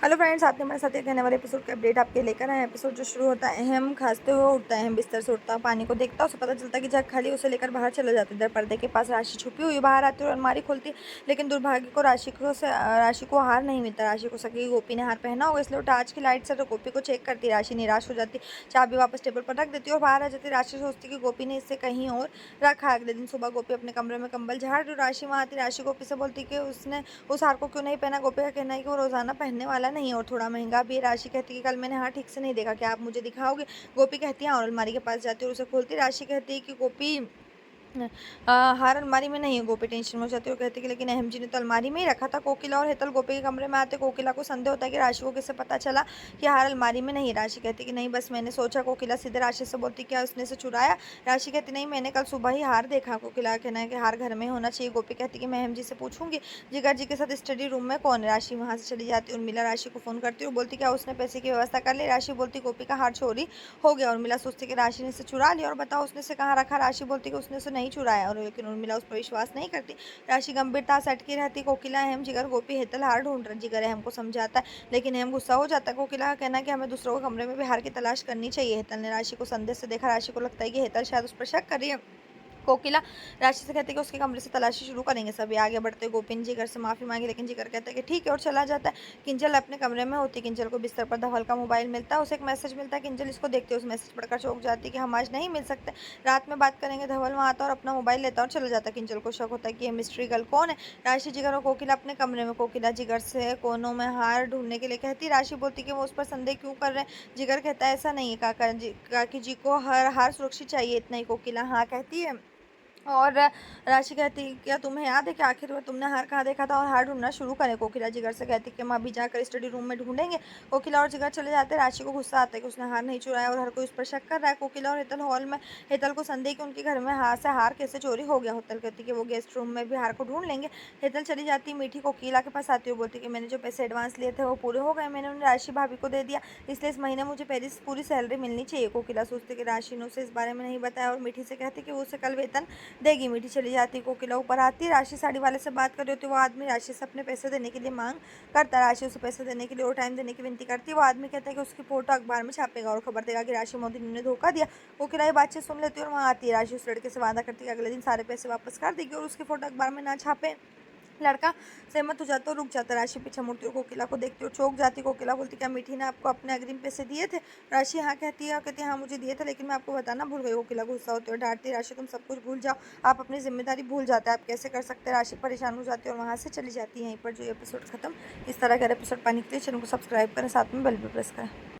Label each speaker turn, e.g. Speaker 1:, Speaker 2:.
Speaker 1: Hello friends, आपके हमारे साथ एक आने वाले एपिसोड का अपडेट आपके लेकर आए। एपिसोड जो शुरू होता है, अहम खांसते हुए उठता है, बिस्तर से उठता, पानी को देखता है, उसे पता चलता है कि जग खाली, उसे लेकर बाहर चला जाता है। इधर पर्दे के पास राशि छुपी हुई बाहर आती है और अलमारी खोलती, लेकिन दुर्भाग्य को राशि को हार नहीं मिलता। राशि को सकी गोपी ने हार पहना होगा, इसलिए वो टार्च की लाइट से तो गोपी को चेक करती है। राशि निराश हो जाती, चाबी वापस टेबल पर रख देती है और बाहर आ जाती। राशि सोचती कि गोपी ने इससे कहीं और रखा है। अगले दिन सुबह गोपी अपने कमरे में कंबल झाड़ रही, राशि वहाँ आती। राशि गोपी से बोलती कि उसने उस हार को क्यों नहीं पहना। गोपी का कहना है कि वो रोजाना पहनने वाला नहीं है और थोड़ा महंगा भी है। राशि कहती है कि कल मैंने हार ठीक से नहीं देखा, क्या आप मुझे दिखाओगे। गोपी कहती है और अलमारी के पास जाती है और उसे खोलती। राशि कहती है कि गोपी हार अलमारी में नहीं है। गोपी टेंशन में हो जाती है और कहती है कि लेकिन अहम जी ने तो अलमारी में ही रखा था। कोकिला और हेतल गोपी के कमरे में आते। कोकिला को संदेह होता है कि राशि को किससे पता चला कि हार अलमारी में नहीं है। राशि कहती है कि नहीं, बस मैंने सोचा। कोकिला सीधे राशि से बोलती क्या उसने से चुराया। राशि कहती नहीं, मैंने कल सुबह ही हार देखा। कोकिला का कहना है कि हार घर में होना चाहिए। गोपी कहती कि मैं अहम जी से पूछूंगी। जिगर जी के साथ स्टडी रूम में कौन है। राशि वहां से चली जाती है। उर्मिला राशि को फोन करती है और बोलती क्या उसने पैसे की व्यवस्था कर ली। राशि बोलती गोपी का हार चोरी हो गया। उर्मिला सोचती कि राशि ने इसे चुरा लिया और बताओ उसने से कहाँ रखा। राशि बोलती कि उसने उसे नहीं चुराया, और लेकिन उर्मिला उस पर विश्वास नहीं करती। राशि गंभीरता से अटकी रहती। कोकिला अहम जिगर गोपी हेतल हार ढूंढ रहे। जिगर अहम को समझाता है, लेकिन अहम गुस्सा हो जाता है। कोकिला का कहना है कि हमें दूसरों के कमरे में भी हार की तलाश करनी चाहिए। हेतल ने राशि को संदेह से देखा। राशि को लगता है कि हेतल शायद उस पर शक कर रही है। कोकिला राशि से कहती है कि उसके कमरे से तलाशी शुरू करेंगे। सभी आगे बढ़ते। गोपिन जिगर से माफी मांगी, लेकिन जिगर कहता है कि ठीक है और चला जाता है। किंजल अपने कमरे में होती। किंजल को बिस्तर पर धवल का मोबाइल मिलता है, उसे एक मैसेज मिलता है। किंजल इसको देखते उस मैसेज पढ़कर चौंक जाती है कि हम आज नहीं मिल सकते, रात में बात करेंगे। धवल वहाँ आता और अपना मोबाइल लेता और चला जाता है। किंजल को शक होता है कि ये मिस्ट्री गर्ल कौन है। राशि जिगर और कोकिला अपने कमरे में। कोकिला जिगर से कोनों में हार ढूंढने के लिए कहती। राशि बोलती कि वो उस पर संदेह क्यों कर रहे हैं। जिगर कहता है ऐसा नहीं है, काकी जी को हर हार सुरक्षित चाहिए, इतना ही। कोकिला हाँ कहती है और राशि कहती क्या तुम्हें याद है कि आखिर में तुमने हार कहाँ देखा था और हार ढूंढना शुरू करें। कोकिला जिगर से कहती कि हम अभी जाकर स्टडी रूम में ढूंढेंगे। कोकिला और जिगर चले जाते हैं। राशि को गुस्सा आता है कि उसने हार नहीं चुराया और हर कोई उस पर शक कर रहा है। कोकिला और हेतल हॉल में। हेतल को संदेह कि उनके घर में हार से हार कैसे चोरी हो गया। हेतल कहती कि वो गेस्ट रूम में भी हार को ढूंढ लेंगे। हेतल चली जाती। मीठी कोकिला के पास आती है, बोलती कि मैंने जो पैसे एडवांस लिए थे वो पूरे हो गए, मैंने उन्हें राशि भाभी को दे दिया, इसलिए इस महीने मुझे पूरी सैलरी मिलनी चाहिए। कोकिला सोचती कि राशि ने उसे इस बारे में नहीं बताया और मीठी से कहती कि वो उसे कल वेतन देगी। मीठी चली जाती। कोकिला ऊपर आती। राशि साड़ी वाले से बात कर रही होती। वो आदमी राशि से अपने पैसे देने के लिए मांग करता है। राशि उसे पैसे देने के लिए और टाइम देने की विनती करती है। वो आदमी कहता है कि उसकी फोटो अखबार में छापेगा और खबर देगा कि राशि मोदी ने उन्हें धोखा दिया। कोकिला ये बातचीत सुन लेती है और वहाँ आती है। राशि उस लड़के से वादा करती है कि अगले दिन सारे पैसे वापस कर देगी और उसकी फोटो अखबार में ना छापे। लड़का सहमत हो जाता है और रुक जाता है। राशि पीछे मुड़ती और कोकिला को देखती और चौंक जाती। कोकिला बोलती क्या मीठी ने आपको अपने अग्रिम पैसे दिए थे। राशि हाँ कहती है, कहती है हाँ मुझे दिए थे, लेकिन मैं आपको बताना भूल गई। कोकिला गुस्सा होती है और डांटती है, राशि तुम सब कुछ भूल जाओ, आप अपनी जिम्मेदारी भूल जाते हैं, आप कैसे कर सकते हैं। राशि परेशान हो जाती है और वहाँ से चली जाती है। यहीं पर जो एपिसोड खत्म। इस तरह के एपिसोड पाने के लिए चैनल को सब्सक्राइब करें, साथ में बेल भी प्रेस करें।